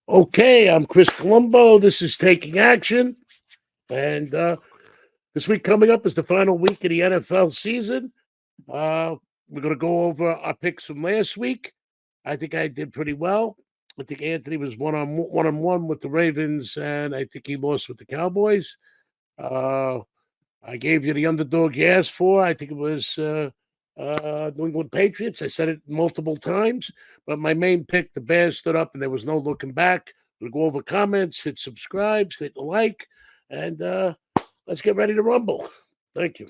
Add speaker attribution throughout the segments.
Speaker 1: Okay, I'm Chris Colombo. This is Taking Action. And this week coming up is the final week of the NFL season. We're going to go over our picks from last week. I think I did pretty well. I think Anthony was one on one with the Ravens, and I think he lost with the Cowboys. Uh, I gave you the underdog you asked for. I think it was New England Patriots. I said it multiple times, but my main pick, the Bears, stood up, and there was no looking back. We'll go over comments, hit subscribes, hit the like, and let's get ready to rumble. Thank you.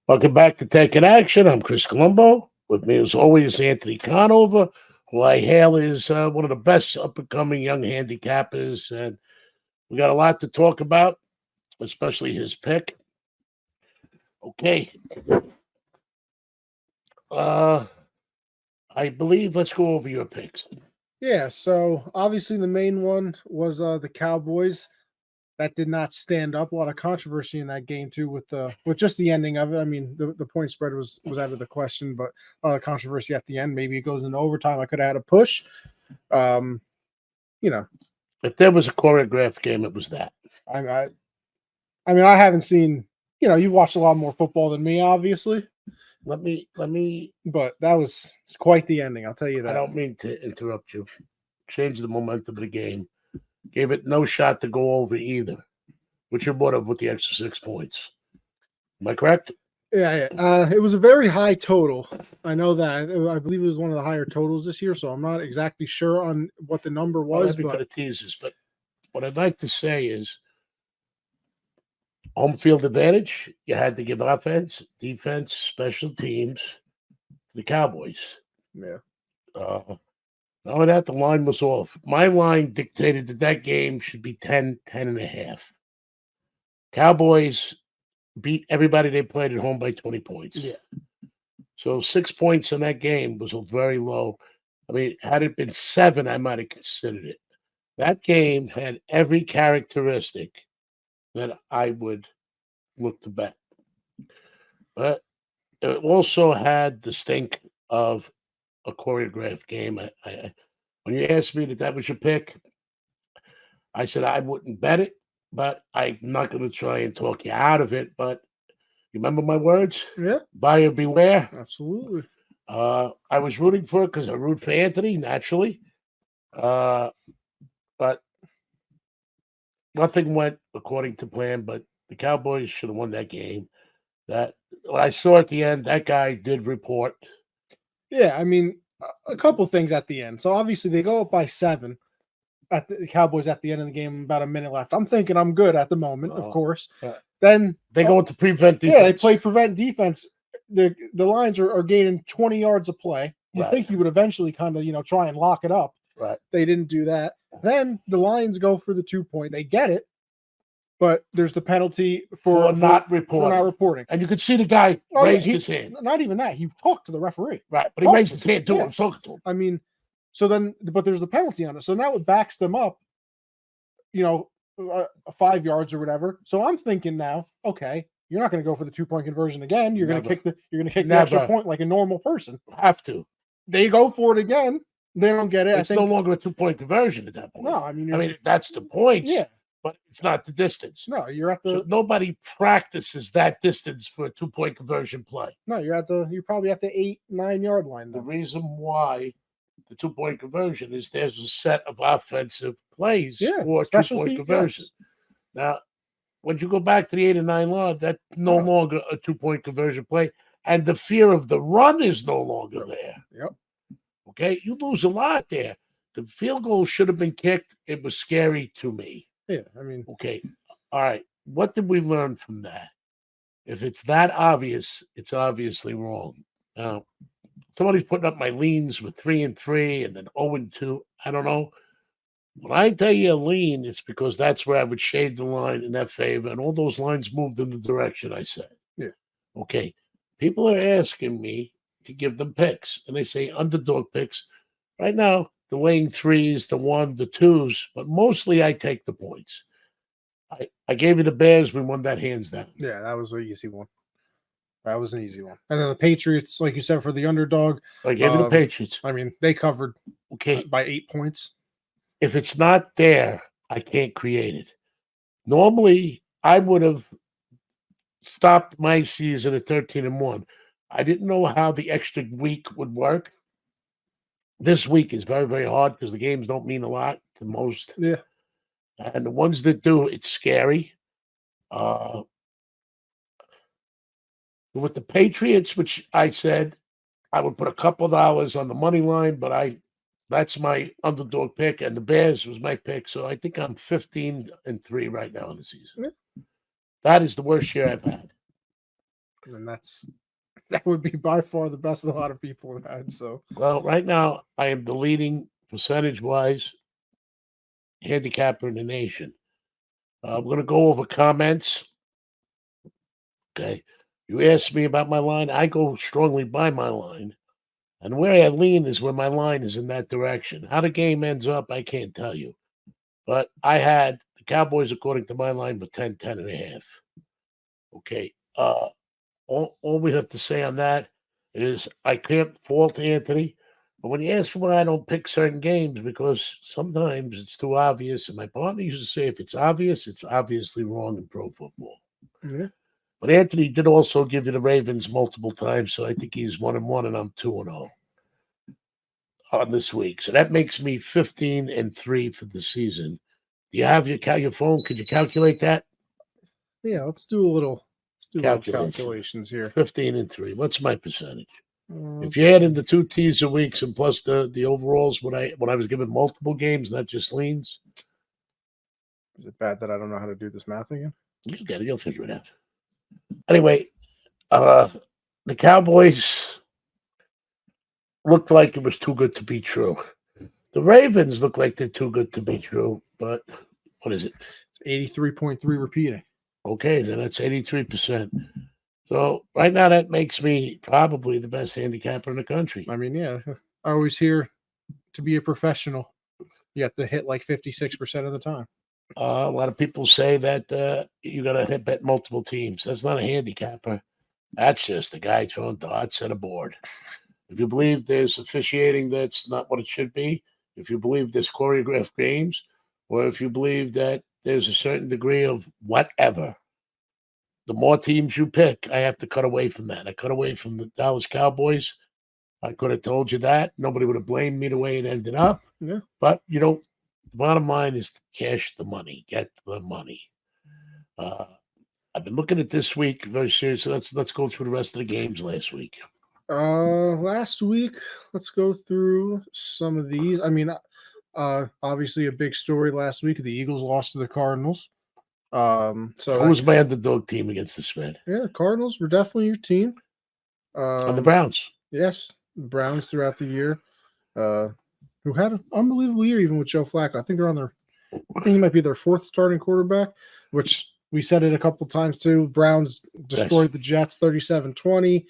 Speaker 1: Welcome back to Taking Action. I'm Chris Colombo. With me, as always, Anthony Conover, who I hail is one of the best up-and-coming young handicappers. And we got a lot to talk about, especially his pick. Okay. I believe let's go over your picks.
Speaker 2: Yeah, so obviously the main one was the Cowboys. That did not stand up. A lot of controversy in that game too, with just the ending of it. I mean, the point spread was out of the question, but a lot of controversy at the end. Maybe it goes into overtime. I could have had a push. You know,
Speaker 1: If there was a choreographed game, it was that.
Speaker 2: I mean, I haven't seen. You've watched a lot more football than me, obviously.
Speaker 1: Let me.
Speaker 2: But that was quite the ending. I'll tell you that.
Speaker 1: I don't mean to interrupt you. Change the momentum of the game. Gave it no shot to go over either, which you brought up with the extra 6 points. Am I correct?
Speaker 2: Yeah. It was a very high total. I know that. I believe it was one of the higher totals this year, so I'm not exactly sure on what the number was.
Speaker 1: But the teasers. But what I'd like to say is, home field advantage. You had to give offense, defense, special teams to the Cowboys.
Speaker 2: Yeah.
Speaker 1: Now that the line was off. My line dictated that game should be 10 and a half. Cowboys beat everybody they played at home by 20 points.
Speaker 2: Yeah.
Speaker 1: So 6 points in that game was very low. I mean, had it been 7, I might have considered it. That game had every characteristic that I would look to bet. But it also had the stink of a choreographed game. When you asked me that was your pick, I said I wouldn't bet it, but I'm not going to try and talk you out of it. But you remember my words?
Speaker 2: Yeah.
Speaker 1: Buyer beware.
Speaker 2: Absolutely.
Speaker 1: I was rooting for it because I root for Anthony, naturally. But nothing went according to plan, but the Cowboys should have won that game. That what I saw at the end, that guy did report.
Speaker 2: Yeah, I mean, a couple things at the end. So obviously they go up by 7 at the Cowboys at the end of the game, about a minute left. I'm thinking I'm good at the moment, of course. Then
Speaker 1: they go into prevent defense.
Speaker 2: Yeah, they play prevent defense. The lines are gaining 20 yards of play. You think you would eventually kind of, try and lock it up.
Speaker 1: Right.
Speaker 2: They didn't do that. Then the Lions go for the 2-point. They get it, but there's the penalty for
Speaker 1: not reporting. And you could see the guy raised his hand.
Speaker 2: Not even that. He talked to the referee.
Speaker 1: Right, but he raised his hand too. I was talking to him.
Speaker 2: I mean, so then, but there's the penalty on it. So now it backs them up, 5 yards or whatever. So I'm thinking now, okay, you're not going to go for the 2-point conversion again. You're going to kick the extra point like a normal person.
Speaker 1: Have to.
Speaker 2: They go for it again. They don't get it.
Speaker 1: It's no longer a 2-point conversion at that point.
Speaker 2: No, I mean,
Speaker 1: that's the point.
Speaker 2: Yeah,
Speaker 1: but it's not the distance.
Speaker 2: No, you're at the.
Speaker 1: So nobody practices that distance for a 2-point conversion play.
Speaker 2: No, you're probably at the 8-9 yard line.
Speaker 1: The reason why the 2-point conversion is there's a set of offensive plays for 2-point conversion. Yes. Now, when you go back to the 8 and 9 line, that's no longer a 2-point conversion play, and the fear of the run is no longer there.
Speaker 2: Yep.
Speaker 1: Okay, you lose a lot there. the field goal should have been kicked. It was scary to me.
Speaker 2: Yeah, I mean,
Speaker 1: Okay. All right. What did we learn from that? If it's that obvious, it's obviously wrong. Now, somebody's putting up my leans with 3-3 and then 0-2. I don't know. When I tell you a lean, it's because that's where I would shade the line in that favor, and all those lines moved in the direction I said.
Speaker 2: Yeah.
Speaker 1: Okay. People are asking me to give them picks, and they say underdog picks. Right now, the laying threes, the 1, the 2s, but mostly I take the points. I gave you the Bears. We won that hands down.
Speaker 2: yeah, that was an easy one. That was an easy one. And then the Patriots, like you said, for the underdog.
Speaker 1: I gave you the Patriots.
Speaker 2: I mean, they covered
Speaker 1: Okay.
Speaker 2: by 8 points.
Speaker 1: If it's not there, I can't create it. Normally, I would have stopped my season at 13-1. I didn't know how the extra week would work. This week is very, very hard because the games don't mean a lot to most.
Speaker 2: Yeah.
Speaker 1: And the ones that do, it's scary. With the Patriots, which I said I would put a couple of dollars on the money line, but that's my underdog pick, and the Bears was my pick. So I think I'm 15-3 right now in the season.
Speaker 2: Yeah.
Speaker 1: That is the worst year I've had.
Speaker 2: And that would be by far the best a lot of people have had. So,
Speaker 1: well, right now I am the leading percentage-wise handicapper in the nation. I'm going to go over comments. Okay. You asked me about my line. I go strongly by my line. And where I lean is where my line is in that direction. How the game ends up, I can't tell you. But I had the Cowboys, according to my line, with 10-10.5. Okay. All we have to say on that is I can't fault Anthony. But when you ask me why I don't pick certain games, because sometimes it's too obvious. And my partner used to say, if it's obvious, it's obviously wrong in pro football.
Speaker 2: yeah.
Speaker 1: But Anthony did also give you the Ravens multiple times, so I think he's 1-1, and I'm 2-0 on this week. So that makes me 15-3 for the season. Do you have your phone? Could you calculate that?
Speaker 2: Yeah, let's do a little calculations here.
Speaker 1: 15-3. What's my percentage? If you add in the 2 teaser weeks and plus the overalls, when I was given multiple games, not just leans.
Speaker 2: Is it bad that I don't know how to do this math again?
Speaker 1: You get it. You'll figure it out. Anyway, the Cowboys looked like it was too good to be true. The Ravens look like they're too good to be true, but what is it?
Speaker 2: It's 83.3 repeating.
Speaker 1: Okay, then that's 83%. So right now that makes me probably the best handicapper in the country.
Speaker 2: I mean, yeah, I always hear to be a professional, you have to hit like 56% of the time.
Speaker 1: A lot of people say that you got to bet multiple teams. That's not a handicapper. That's just a guy throwing darts at a board. If you believe there's officiating that's not what it should be, if you believe there's choreographed games, or if you believe that there's a certain degree of whatever, the more teams you pick, I have to cut away from that. I cut away from the Dallas Cowboys. I could have told you that. Nobody would have blamed me the way it ended up.
Speaker 2: Yeah.
Speaker 1: But, the bottom line is to cash the money, get the money. I've been looking at this week very seriously. Let's go through the rest of the games last week.
Speaker 2: Last week, let's go through some of these. I mean, obviously a big story last week. The Eagles lost to the Cardinals. So
Speaker 1: who was my underdog team against the spread?
Speaker 2: Yeah, the Cardinals were definitely your team.
Speaker 1: And the Browns.
Speaker 2: Yes, the Browns throughout the year. Who had an unbelievable year even with Joe Flacco. I think he might be their 4th starting quarterback, which we said it a couple times too. Browns destroyed the Jets 37-20.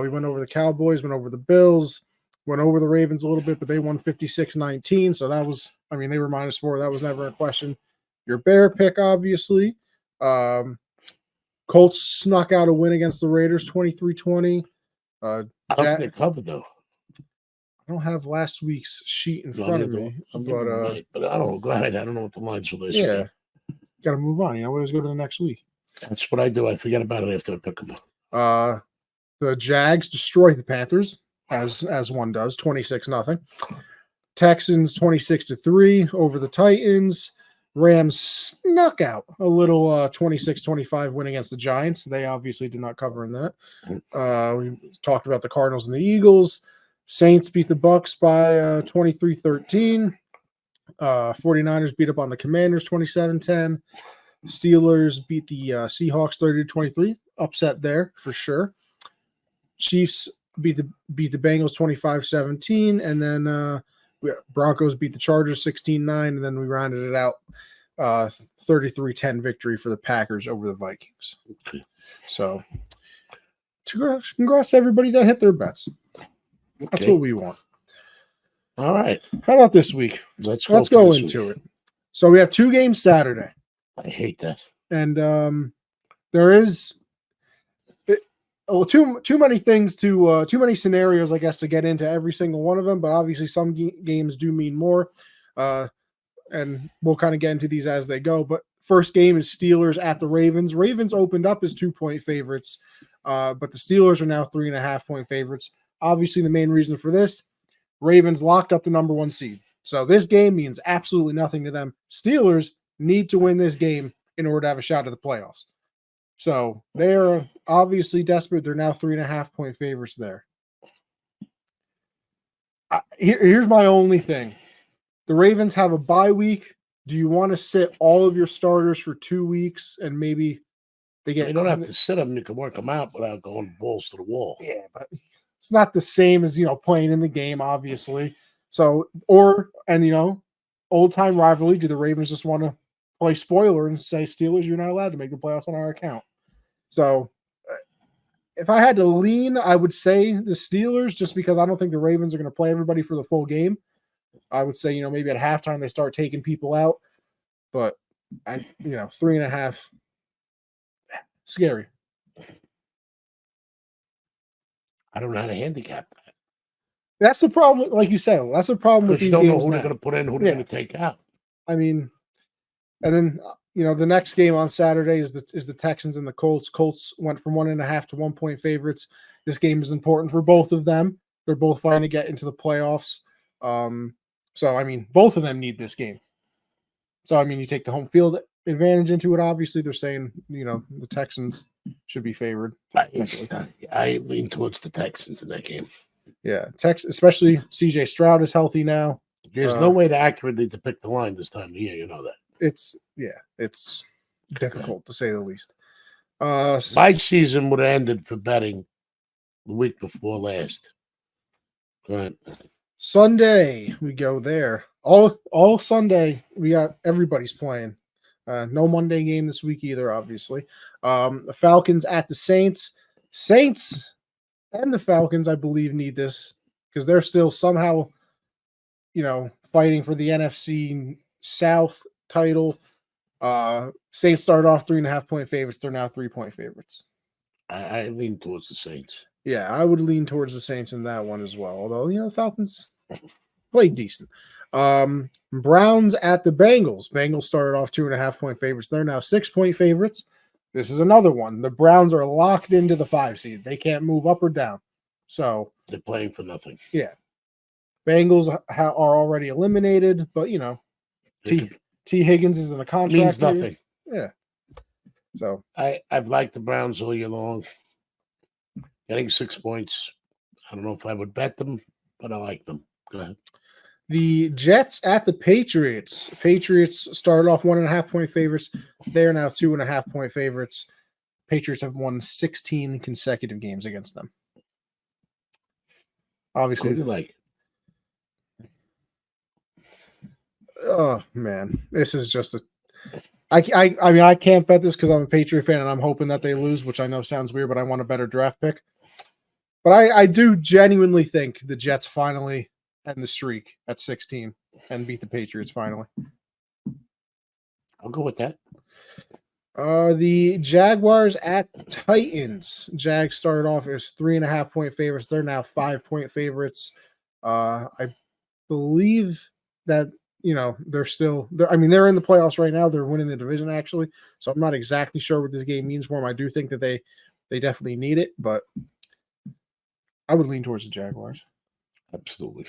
Speaker 2: We went over the Cowboys, went over the Bills, went over the Ravens a little bit, but they won 56-19. So that was, they were -4. That was never a question. Your Bear pick, obviously. Colts snuck out a win against the Raiders 23-20.
Speaker 1: I don't think they covered, though.
Speaker 2: I don't have last week's sheet in front of me, but
Speaker 1: I don't know. Go ahead. I don't know what the lines were this week.
Speaker 2: Yeah, got to move on. We always go to the next week.
Speaker 1: That's what I do. I forget about it after I pick them
Speaker 2: up. The Jags destroyed the Panthers, as one does, 26-0. Texans 26-3 over the Titans. Rams snuck out a little 26-25 win against the Giants. They obviously did not cover in that. We talked about the Cardinals and the Eagles. Saints beat the Bucks by 23-13. 49ers beat up on the Commanders 27-10. Steelers beat the Seahawks 30-23. Upset there for sure. Chiefs beat the Bengals 25-17, and then Broncos beat the Chargers 16-9, and then we rounded it out 33-10 victory for the Packers over the Vikings.
Speaker 1: Okay.
Speaker 2: So congrats to everybody that hit their bets. That's
Speaker 1: Okay.
Speaker 2: what we want.
Speaker 1: All right.
Speaker 2: How about this week?
Speaker 1: Let's
Speaker 2: go into it. So we have 2 games Saturday.
Speaker 1: I hate that.
Speaker 2: And there is too many things to too many scenarios, I guess, to get into every single one of them. But obviously, some games do mean more, and we'll kind of get into these as they go. But first game is Steelers at the Ravens. Ravens opened up as 2-point favorites, but the Steelers are now 3.5-point favorites. Obviously, the main reason for this, Ravens locked up the number 1 seed. So this game means absolutely nothing to them. Steelers need to win this game in order to have a shot at the playoffs. So they're obviously desperate. They're now 3.5-point favorites there. Here's my only thing. The Ravens have a bye week. Do you want to sit all of your starters for 2 weeks and maybe they get...
Speaker 1: You don't have to sit them. You can work them out without going balls to the wall.
Speaker 2: Yeah, but it's not the same as, playing in the game, obviously. So, old-time rivalry. Do the Ravens just want to play spoiler and say, Steelers, you're not allowed to make the playoffs on our account? So if I had to lean, I would say the Steelers, just because I don't think the Ravens are going to play everybody for the full game. I would say, maybe at halftime they start taking people out. But 3.5, scary.
Speaker 1: I don't know how to handicap that.
Speaker 2: That's the problem, like you said. That's the problem with these games.
Speaker 1: You don't know who they're going to put in, who they're going to take out.
Speaker 2: I mean, and then the next game on Saturday is the Texans and the Colts. Colts went from 1.5 to 1-point favorites. This game is important for both of them. They're both fighting to get into the playoffs. So both of them need this game. So you take the home field advantage into it. Obviously, they're saying the Texans should be favored.
Speaker 1: I lean towards the Texans in that game.
Speaker 2: Yeah, especially CJ Stroud is healthy now.
Speaker 1: There's no way to accurately depict the line this time of year. You know that.
Speaker 2: It's difficult to say the least.
Speaker 1: My season would have ended for betting the week before last. Go ahead. Sunday,
Speaker 2: we go there. All Sunday, we got everybody's playing. No Monday game this week either, obviously. The Falcons at the Saints. Saints and the Falcons, I believe, need this because they're still somehow, fighting for the NFC South title. Saints started off 3.5-point favorites. They're now 3-point favorites.
Speaker 1: I lean towards the Saints.
Speaker 2: Yeah, I would lean towards the Saints in that one as well. Although, the Falcons played decent. Browns at the Bengals. Bengals started off 2.5-point favorites. They're now 6-point favorites. This is another one. The Browns are locked into the 5 seed. They can't move up or down. So
Speaker 1: they're playing for nothing.
Speaker 2: Yeah. Bengals are already eliminated, but T. Higgins is in a contract.
Speaker 1: Means nothing.
Speaker 2: Yeah. So
Speaker 1: I've liked the Browns all year long. Getting 6 points. I don't know if I would bet them, but I like them. Go ahead.
Speaker 2: The Jets at the Patriots. Patriots started off 1.5-point favorites. They're now 2.5-point favorites. Patriots have won 16 consecutive games against them. Obviously,
Speaker 1: what do you like?
Speaker 2: Oh man, this is just I can't bet this because I'm a Patriot fan and I'm hoping that they lose, which I know sounds weird, but I want a better draft pick. But I do genuinely think the Jets finally end the streak at 16 and beat the Patriots finally.
Speaker 1: I'll go with that.
Speaker 2: The Jaguars at Titans. Jags started off as 3.5-point favorites. They're now 5-point favorites. I believe that they're still there. They're in the playoffs right now. They're winning the division actually. So I'm not exactly sure what this game means for them. I do think that they definitely need it, but I would lean towards the Jaguars.
Speaker 1: Absolutely.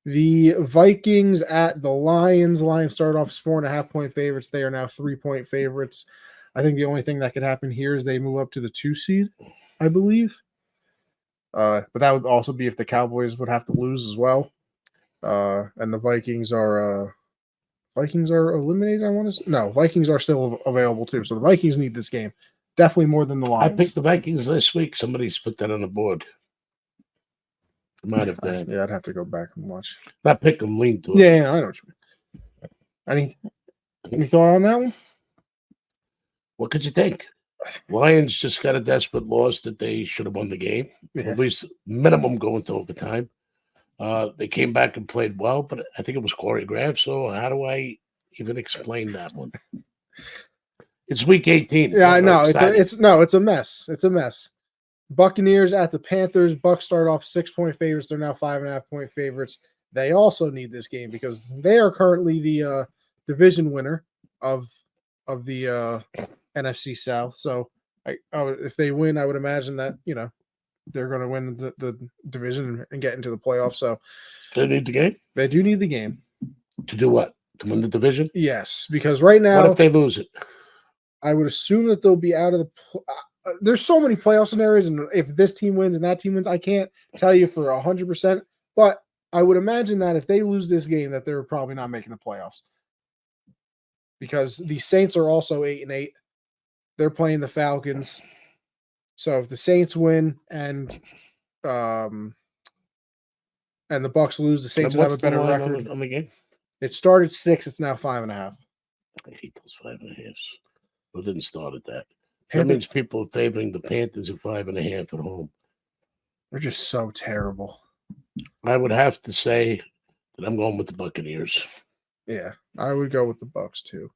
Speaker 2: The Vikings at the Lions. Lions started off as 4.5-point favorites. They are now 3-point favorites. I think the only thing that could happen here is they move up to the 2 seed, I believe. But that would also be if the Cowboys would have to lose as well. And the Vikings are eliminated. I want to say. No, Vikings are still available too. So the Vikings need this game definitely more than the
Speaker 1: I
Speaker 2: Lions.
Speaker 1: picked the Vikings this week. Somebody's put that on the board. Might have been.
Speaker 2: Yeah, I'd have to go back and watch.
Speaker 1: Not pick them, lean to it.
Speaker 2: Yeah, I know what you mean. Any thought on that one?
Speaker 1: What could you think? Lions just got a desperate loss that they should have won the game.
Speaker 2: Yeah.
Speaker 1: At least minimum going to overtime. They came back and played well, but I think it was choreographed. So how do I even explain that one? It's week 18.
Speaker 2: Yeah, I know.
Speaker 1: It's
Speaker 2: a mess. It's a mess. Buccaneers at the Panthers. Bucs start off 6-point favorites. They're now 5.5-point favorites. They also need this game because they are currently the division winner of the NFC South. So if they win, I would imagine that they're going to win the division and get into the playoffs. So
Speaker 1: they need the game.
Speaker 2: They do need the game
Speaker 1: to do what? To win the division?
Speaker 2: Yes, because right now,
Speaker 1: what if they lose it?
Speaker 2: I would assume that they'll be out of the. There's so many playoff scenarios, and if this team wins and that team wins, I can't tell you for 100%. But I would imagine that if they lose this game, that they're probably not making the playoffs. Because the Saints are also 8-8. They're playing the Falcons. So if the Saints win and the Bucs lose, the Saints would have a better record.
Speaker 1: On the game?
Speaker 2: It started 6. It's now 5.5.
Speaker 1: I hate those 5.5s. It didn't start at that. That means people are favoring the Panthers at 5.5 at home.
Speaker 2: They're just so terrible.
Speaker 1: I would have to say that I'm going with the Buccaneers.
Speaker 2: Yeah, I would go with the Bucs too.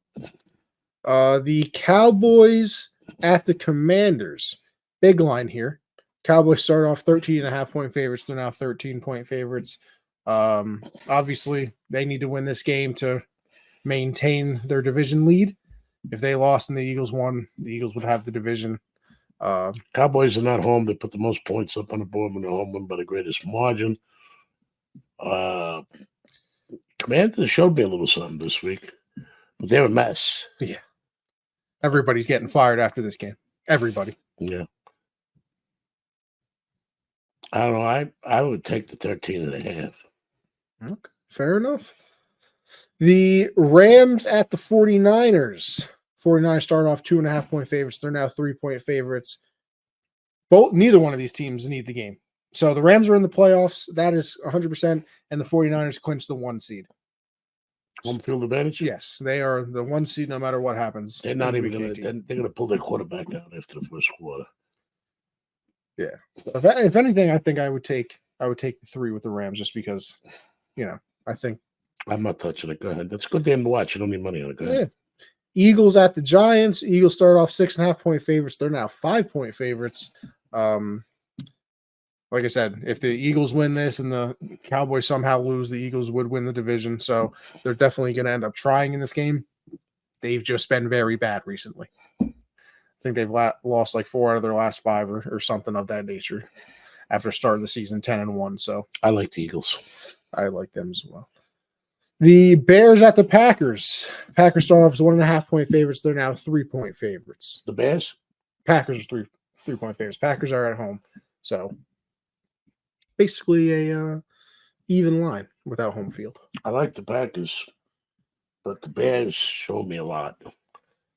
Speaker 2: The Cowboys at the Commanders. Big line here. Cowboys start off 13.5-point favorites. They're now 13-point favorites. Obviously, they need to win this game to maintain their division lead. If they lost and the Eagles won, the Eagles would have the division.
Speaker 1: Cowboys are not home. They put the most points up on the board when they're home, win by the greatest margin. Commanders showed me a little something this week, but they're a mess.
Speaker 2: Yeah. Everybody's getting fired after this game. Everybody.
Speaker 1: Yeah. I don't know. I would take the 13.5.
Speaker 2: Okay. Fair enough. The Rams at the 49ers. 49ers start off 2.5-point favorites. They're now 3-point favorites. Neither one of these teams need the game. So the Rams are in the playoffs. That is 100%. And the 49ers clinch the 1 seed.
Speaker 1: Home field advantage?
Speaker 2: Yes. They are the 1 seed no matter what happens.
Speaker 1: They're not even going to. They're going to pull their quarterback out after the first quarter.
Speaker 2: Yeah. So if anything, I think I would take the 3 with the Rams just because, I think.
Speaker 1: I'm not touching it. Go ahead. That's a good game to watch. You don't need money on it. Go ahead.
Speaker 2: Yeah. Eagles at the Giants. Eagles start off 6.5-point favorites. They're now 5-point favorites. Like I said, if the Eagles win this and the Cowboys somehow lose, the Eagles would win the division. So they're definitely going to end up trying in this game. They've just been very bad recently. I think they've lost like 4 out of their last 5 or something of that nature after starting the season 10-1. So
Speaker 1: I like the Eagles.
Speaker 2: I like them as well. The Bears at the Packers. Packers start off as 1.5-point favorites. They're now 3-point favorites.
Speaker 1: The Bears?
Speaker 2: Packers are 3-point favorites. Packers are at home. So basically a even line without home field.
Speaker 1: I like the Packers, but the Bears show me a lot.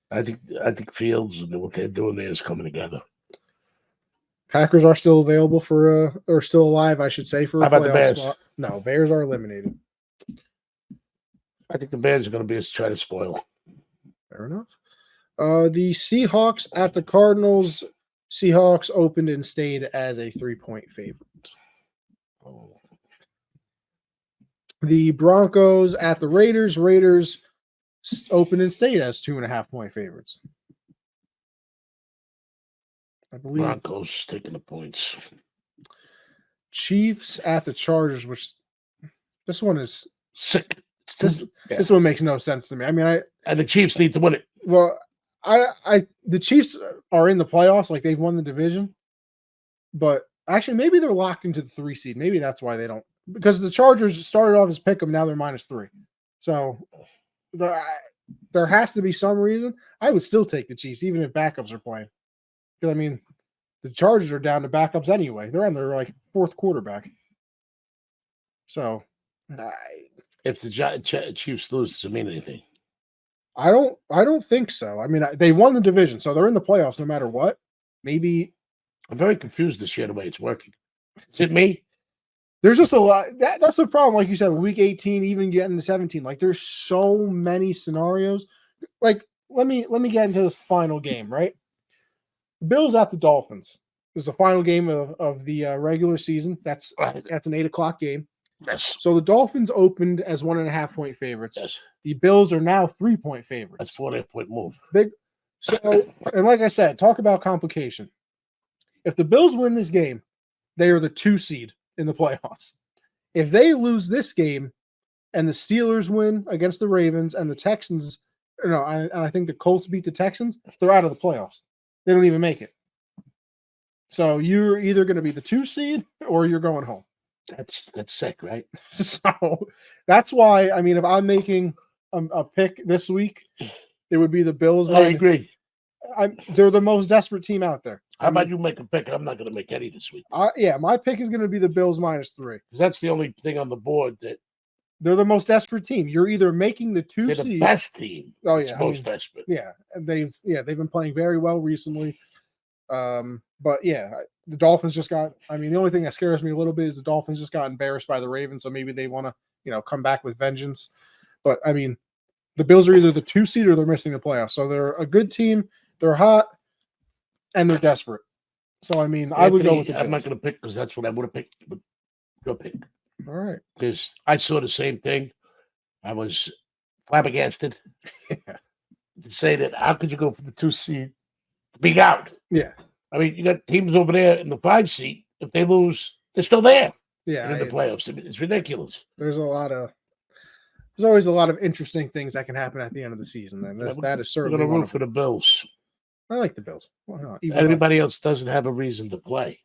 Speaker 1: I think Fields and what they're doing there is coming together.
Speaker 2: Packers are still available or still alive, I should say, for
Speaker 1: How about the Bears?
Speaker 2: Spot. No, Bears are eliminated.
Speaker 1: I think the Bears are going to be try to spoil.
Speaker 2: Fair enough. The Seahawks at the Cardinals. Seahawks opened and stayed as a 3-point favorite.
Speaker 1: Oh.
Speaker 2: The Broncos at the Raiders. Raiders opened and stayed as 2.5-point favorites. I believe
Speaker 1: Broncos taking the points.
Speaker 2: Chiefs at the Chargers, which this one is
Speaker 1: sick.
Speaker 2: This one makes no sense to me. I mean,
Speaker 1: the Chiefs need to win it.
Speaker 2: Well, the Chiefs are in the playoffs, like they've won the division, but actually maybe they're locked into the 3 seed. Maybe that's why they don't, because the Chargers started off as pick 'em, now they're -3. So there has to be some reason. I would still take the Chiefs, even if backups are playing. Because I mean, the Chargers are down to backups anyway. They're on their like fourth quarterback. So
Speaker 1: If the Chiefs lose, does it mean anything?
Speaker 2: I don't think so. I mean, they won the division, so they're in the playoffs no matter what. Maybe
Speaker 1: I'm very confused this year the way it's working. Is it me?
Speaker 2: there's just a lot. That's the problem. Like you said, week 18, even getting to 17. Like there's so many scenarios. Like let me get into this final game, right? Bills at the Dolphins. This is the final game of the regular season. That's an 8:00 game.
Speaker 1: Yes.
Speaker 2: So the Dolphins opened as 1.5-point favorites.
Speaker 1: Yes.
Speaker 2: The Bills are now 3-point favorites.
Speaker 1: That's 4.5-point move.
Speaker 2: Big. So, and like I said, talk about complication. If the Bills win this game, they are the 2 seed in the playoffs. If they lose this game and the Steelers win against the Ravens and the Texans, I think the Colts beat the Texans, they're out of the playoffs. They don't even make it. So you're either going to be the 2 seed or you're going home.
Speaker 1: That's sick, right?
Speaker 2: So that's why, I mean, if I'm making a pick this week, it would be the Bills.
Speaker 1: I agree.
Speaker 2: They're the most desperate team out there.
Speaker 1: How about you make a pick? I'm not going to make any this week.
Speaker 2: Yeah, my pick is going to be the Bills -3.
Speaker 1: Because that's the only thing on the board that
Speaker 2: they're the most desperate team. You're either making the 2
Speaker 1: they're
Speaker 2: seed.
Speaker 1: the best team.
Speaker 2: Oh
Speaker 1: it's
Speaker 2: yeah,
Speaker 1: most desperate.
Speaker 2: Yeah, and they've been playing very well recently. But yeah, the Dolphins just got. I mean, the only thing that scares me a little bit is the Dolphins just got embarrassed by the Ravens, so maybe they want to come back with vengeance. But I mean, the Bills are either the 2 seed or they're missing the playoffs. So they're a good team. They're hot, and they're desperate. So I mean, I would go with the Bills.
Speaker 1: I'm not going to pick because that's what I would have picked. But go pick.
Speaker 2: All right.
Speaker 1: Because I saw the same thing. I was flabbergasted to say that. How could you go for the 2 seed? Being out.
Speaker 2: Yeah.
Speaker 1: I mean, you got teams over there in the 5 seed. If they lose, they're still there.
Speaker 2: Yeah.
Speaker 1: In the playoffs. It's ridiculous.
Speaker 2: There's always a lot of interesting things that can happen at the end of the season. And that is certainly
Speaker 1: going to root for the Bills.
Speaker 2: I like the Bills. Well,
Speaker 1: everybody else doesn't have a reason to play.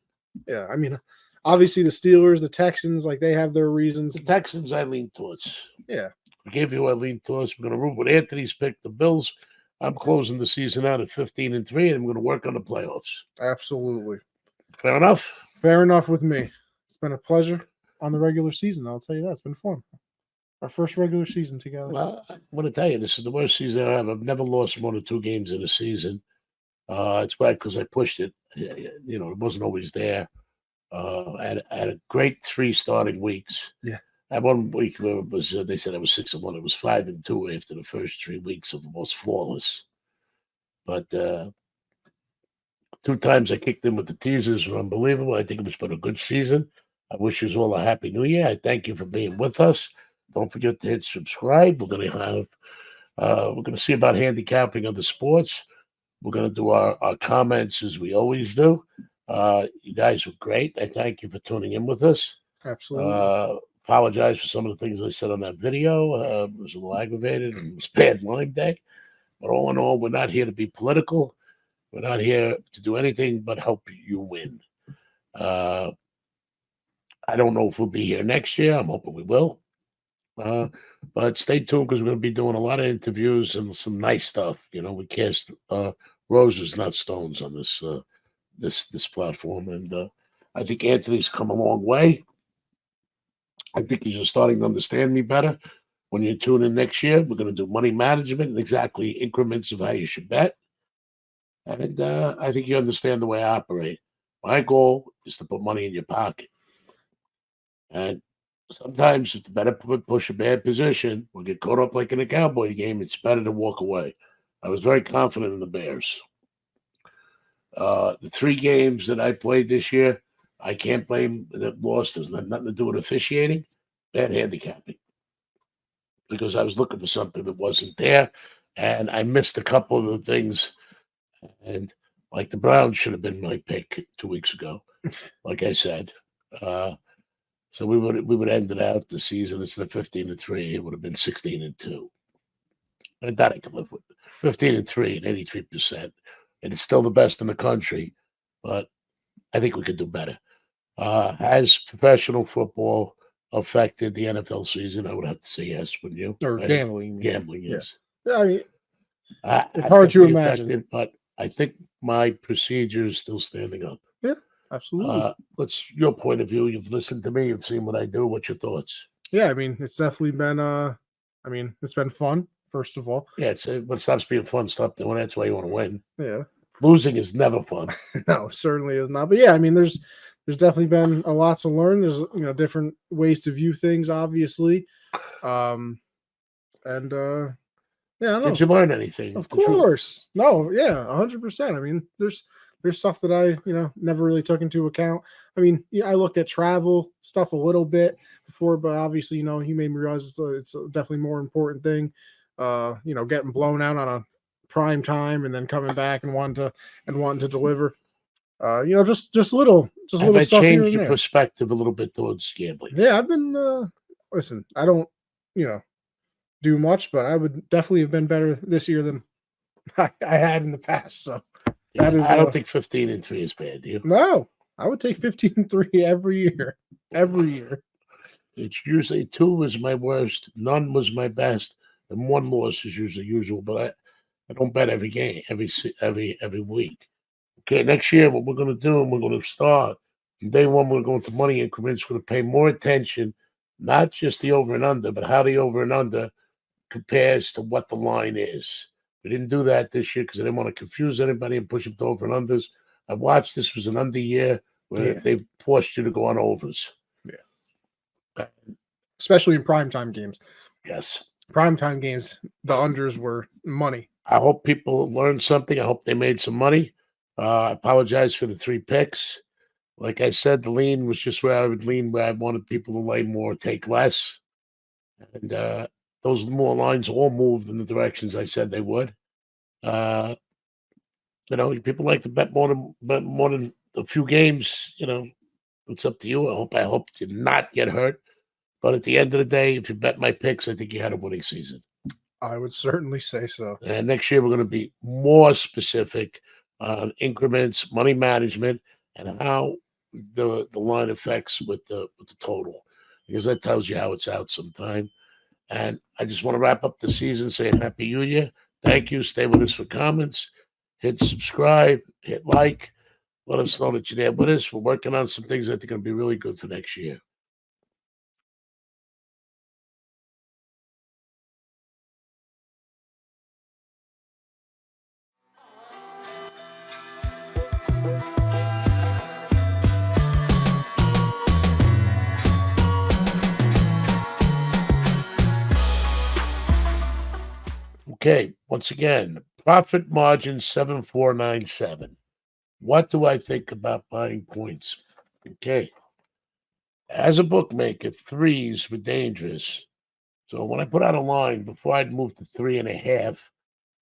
Speaker 2: Yeah, I mean, obviously the Steelers, the Texans, like they have their reasons.
Speaker 1: The Texans, I lean towards.
Speaker 2: Yeah.
Speaker 1: I gave you I lean towards. We're going to root with Anthony's pick. The Bills, I'm closing the season out at 15-3, and I'm going to work on the playoffs.
Speaker 2: Absolutely.
Speaker 1: Fair enough?
Speaker 2: Fair enough with me. It's been a pleasure on the regular season. I'll tell you that. It's been fun. Our first regular season together.
Speaker 1: Well, I want to tell you, this is the worst season I have. I've never lost more than 2 games in a season. It's bad because I pushed it. It wasn't always there. I had a great 3 starting weeks.
Speaker 2: Yeah.
Speaker 1: I had 1 week where it was, they said I was 6-1. It was 5-2 after the first 3 weeks of almost flawless. But 2 times I kicked in with the teasers were unbelievable. I think it was been a good season. I wish you all a happy new year. I thank you for being with us. Don't forget to hit subscribe. We're going to see about handicapping other sports. We're going to do our comments as we always do. You guys were great. I thank you for tuning in with us.
Speaker 2: Absolutely.
Speaker 1: Apologize for some of the things I said on that video. It was a little aggravated and it was bad line day. But all in all, we're not here to be political. We're not here to do anything but help you win. I don't know if we'll be here next year. I'm hoping we will. But stay tuned because we're going to be doing a lot of interviews and some nice stuff. We cast roses, not stones, on this platform, and I think Anthony's come a long way. I think he's just starting to understand me better. When you tune in next year, we're going to do money management and exactly increments of how you should bet, and I think you understand the way I operate. My goal is to put money in your pocket, and sometimes if the better push a bad position or get caught up like in a Cowboy game, it's better to walk away. I was very confident in the Bears. The 3 games that I played this year, I can't blame the loss. There's nothing to do with officiating, bad handicapping. Because I was looking for something that wasn't there, and I missed a couple of the things. And like the Browns should have been my pick 2 weeks ago, like I said. So we would end it out the season instead of 15-3. It would have been 16-2. And that I could live with. 15-3 and 83%. And it's still the best in the country, but I think we could do better. Has professional football affected the NFL season? I would have to say yes, wouldn't you?
Speaker 2: Or gambling.
Speaker 1: Gambling, yes.
Speaker 2: Yeah, I mean, it's hard to imagine.
Speaker 1: But I think my procedure is still standing up.
Speaker 2: Absolutely.
Speaker 1: What's your point of view? You've listened to me. You've seen what I do. What's your thoughts?
Speaker 2: Yeah, I mean, it's definitely been it's been fun, first of all.
Speaker 1: Yeah, it's what stops being fun. Stop doing that. That's why you want to win.
Speaker 2: Yeah.
Speaker 1: Losing is never fun.
Speaker 2: No, certainly is not. But yeah, I mean, there's definitely been a lot to learn. There's different ways to view things, obviously. Um and yeah, I don't
Speaker 1: Did
Speaker 2: know.
Speaker 1: you learn anything?
Speaker 2: Of
Speaker 1: The truth.
Speaker 2: course. No, yeah, 100%. I mean, there's stuff that I, never really took into account. I mean, yeah, I looked at travel stuff a little bit before, but obviously, he made me realize it's a definitely more important thing. Getting blown out on a prime time and then coming back and wanting to deliver. Just
Speaker 1: Have
Speaker 2: little
Speaker 1: I
Speaker 2: stuff here
Speaker 1: changed
Speaker 2: and
Speaker 1: your
Speaker 2: there.
Speaker 1: perspective a little bit towards gambling?
Speaker 2: Yeah, I've been listen, I don't, you know, do much, but I would definitely have been better this year than I had in the past. So
Speaker 1: Yeah,
Speaker 2: that is
Speaker 1: I don't think 15-3 is bad. Do you?
Speaker 2: no. I would take 15-3 every year. Every year.
Speaker 1: It's usually 2 was my worst, none was my best, and 1 loss is usually usual. But I don't bet every game, every week. Okay, next year what we're going to do, and we're going to start from day one. We're going to money increments. We're going to pay more attention, not just the over and under, but how the over and under compares to what the line is. We didn't do that this year because I didn't want to confuse anybody and push them to over and unders. I watched this was an under year where
Speaker 2: Yeah.
Speaker 1: they forced you to go on overs.
Speaker 2: Yeah. Especially in primetime games.
Speaker 1: Yes.
Speaker 2: Primetime games, the unders were money.
Speaker 1: I hope people learned something. I hope they made some money. I apologize for the 3 picks. Like I said, the lean was just where I would lean, where I wanted people to lay more, take less. And those more lines all moved in the directions I said they would. Uh, people like to bet more than a few games. It's up to you. I hope you not get hurt. But at the end of the day, if you bet my picks, I think you had a winning season.
Speaker 2: I would certainly say so.
Speaker 1: And next year we're going to be more specific on increments, money management, and how the line affects with the total, because that tells you how it's out sometime. And I just want to wrap up the season saying Happy New Year. Thank you. Stay with us for comments. Hit subscribe. Hit like. Let us know that you're there with us. We're working on some things that I think are going to be really good for next year. Okay, once again, profit margin 7497. What do I think about buying points? Okay. As a bookmaker, 3s were dangerous. So when I put out a line, before I'd move to 3.5,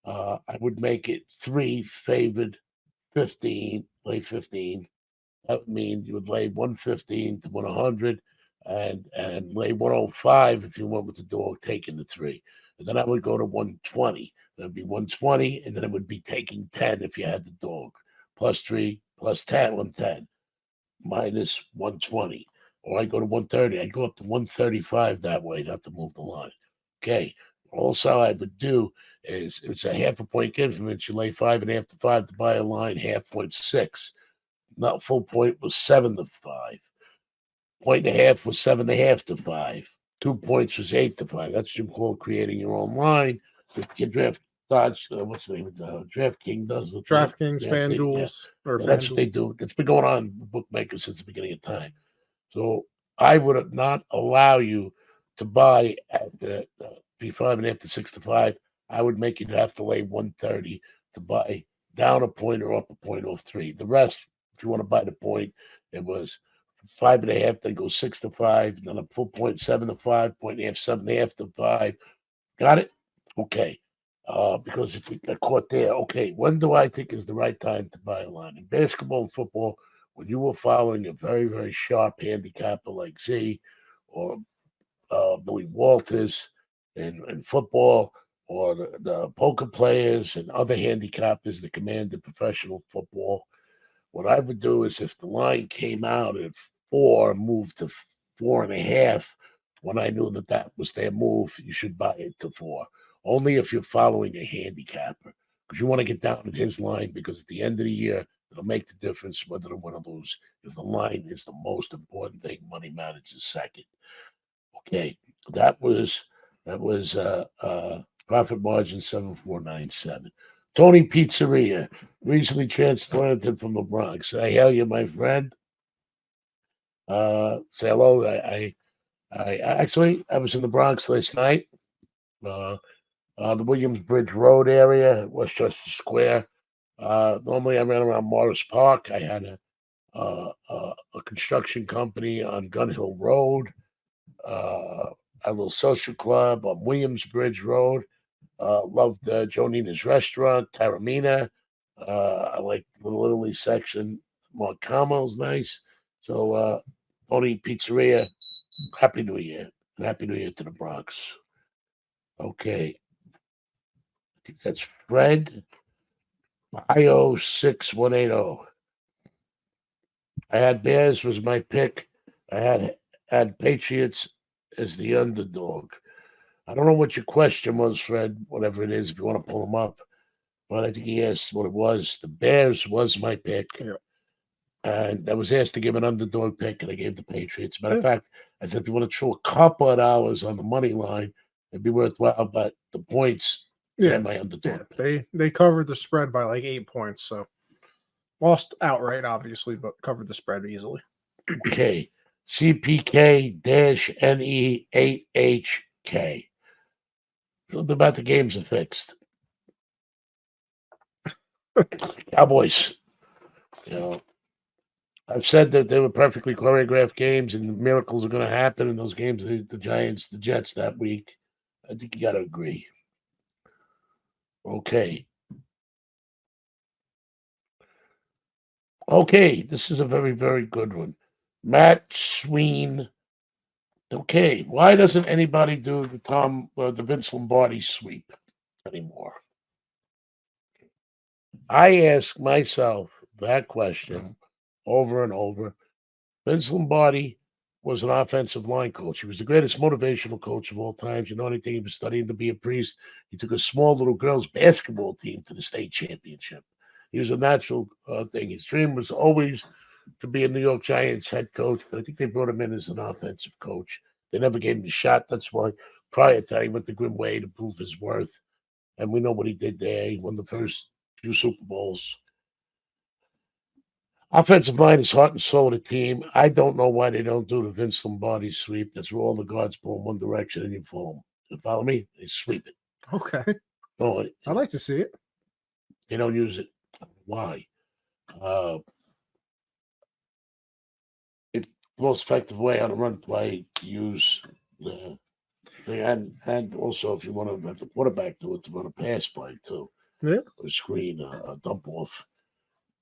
Speaker 1: I would make it 3 favored, 15, lay 15. That would mean you would lay 115 to 100 and lay 105 if you went with the dog taking the 3. And then I would go to 120. That'd be 120, and then it would be taking 10 if you had the dog. Plus 3, plus 10, 110, minus 120. Or I go to 130. I'd go up to 135 that way, not to move the line. Okay. Also, I would do is it's a half a point increment. You lay 5.5 to 5 to buy a line, 0.6. Not full point was 7 to 5. Point and a half was 7.5 to 5. 2 points was 8 to 5. That's what you call creating your own line. Your draft dodge, what's the name of the DraftKings does the
Speaker 2: DraftKings,
Speaker 1: yeah,
Speaker 2: FanDuels, or
Speaker 1: yeah, that's what they do. It's been going on with bookmakers since the beginning of time. So I would not allow you to buy at the P5.5 to 6 to 5. I would make you have to lay 130 to buy down a point or up a point off 3. The rest, if you want to buy the point, it was 5.5, then go 6 to 5, then a full point 7 to 5, point and a half, 7.5 to 5. Got it? Okay. Because if we got caught there, okay, when do I think is the right time to buy a line? In basketball and football, when you were following a very, very sharp handicapper like Z or Billy Walters in football, or the poker players and other handicappers that commanded professional football, what I would do is if the line came out at 4, moved to 4.5, when I knew that was their move, you should buy it to 4. Only if you're following a handicapper, because you want to get down at his line, because at the end of the year, It'll make the difference whether to win or lose. Because the line is the most important thing. Money matters is second. Okay, that was profit margin 7497. Tony Pizzeria recently transplanted from the Bronx. I hail you, my friend. Say hello. I was in the Bronx last night. The Williamsbridge Road area, Westchester Square. Normally I ran around Morris Park. I had a construction company on Gun Hill Road. A little social club on Williamsbridge Road. Loved Joe Nina's restaurant, Taramina. I like the Little Italy section. Montcamo's nice. So, Tony Pizzeria, Happy New Year. And Happy New Year to the Bronx. Okay. I think that's Fred. IO 6180. I had Bears was my pick. I had Patriots as the underdog. I don't know what your question was, Fred, whatever it is, if you want to pull them up. But I think he asked what it was. The Bears was my pick.
Speaker 2: Yeah.
Speaker 1: And I was asked to give an underdog pick, and I gave the Patriots. Matter of fact, I said, if you want to throw a couple of dollars on the money line, it'd be worthwhile. But the points,
Speaker 2: Yeah,
Speaker 1: my underdog.
Speaker 2: Yeah. They covered the spread by like 8 points, so lost outright, obviously, but covered the spread easily.
Speaker 1: Okay. CPK-NE8HK. About the games are fixed. Cowboys. You know, I've said that they were perfectly choreographed games and miracles are going to happen in those games, the Giants, the Jets that week. I think you got to agree. Okay. Okay, this is a very, very good one. Matt Sween. Okay, why doesn't anybody do the Vince Lombardi sweep anymore? I ask myself that question over and over. Vince Lombardi was an offensive line coach. He was the greatest motivational coach of all times. You know anything? He was studying to be a priest. He took a small little girls' basketball team to the state championship. He was a natural thing. His dream was always to be a New York Giants head coach, but I think they brought him in as an offensive coach. They never gave him a shot. That's why prior to that, he went to Green Bay to prove his worth. And we know what he did there. He won the first few Super Bowls. Offensive line is heart and soul of the team. I don't know why they don't do the Vince Lombardi sweep. That's where all the guards pull in one direction and you follow them. You follow me? They sweep it.
Speaker 2: Okay.
Speaker 1: Oh,
Speaker 2: I'd like to see it.
Speaker 1: They don't use it. Why? It's the most effective way on a run play to use the and also if you want to have the quarterback do it to run a pass play too.
Speaker 2: Yeah.
Speaker 1: A screen, a dump off.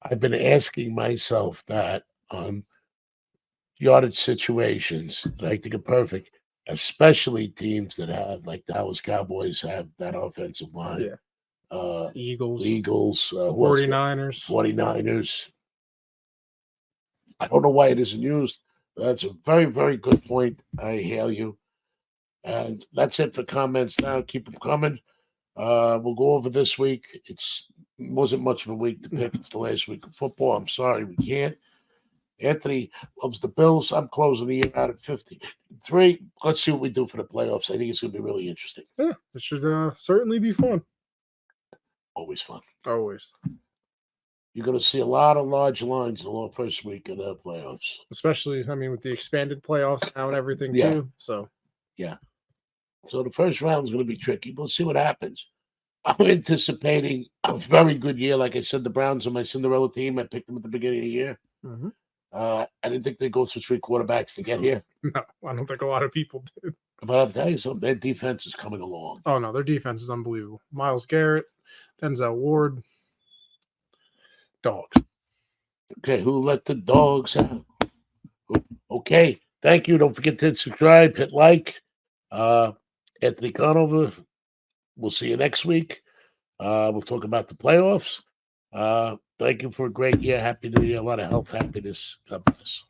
Speaker 1: I've been asking myself that on yardage situations that I think are perfect, especially teams that have, like the Dallas Cowboys have that offensive line.
Speaker 2: Yeah. Eagles,
Speaker 1: 49ers. 49ers. I don't know why it isn't used. That's a very, very good point. I hail you. And that's it for comments now. Keep them coming. We'll go over this week. It wasn't much of a week to pick. It's the last week of football. I'm sorry we can't. Anthony loves the Bills. I'm closing the year out at 53. Let's see what we do for the playoffs. I think it's going to be really interesting.
Speaker 2: Yeah, it should certainly be fun.
Speaker 1: Always fun.
Speaker 2: Always.
Speaker 1: You're going to see a lot of large lines in the first week of the playoffs.
Speaker 2: Especially, I mean, with the expanded playoffs now and everything too. So,
Speaker 1: yeah. So the first round is going to be tricky. We'll see what happens. I'm anticipating a very good year. Like I said, the Browns are my Cinderella team. I picked them at the beginning of the year.
Speaker 2: Mm-hmm.
Speaker 1: I didn't think they'd go through 3 quarterbacks to get here.
Speaker 2: No, I don't think a lot of people did.
Speaker 1: But I'll tell you something, their defense is coming along.
Speaker 2: Oh, no, their defense is unbelievable. Myles Garrett, Denzel Ward, dogs.
Speaker 1: Okay, who let the dogs out? Okay, thank you. Don't forget to hit subscribe, hit like. Anthony Conover, we'll see you next week. We'll talk about the playoffs. Thank you for a great year. Happy New Year. A lot of health, happiness. God bless.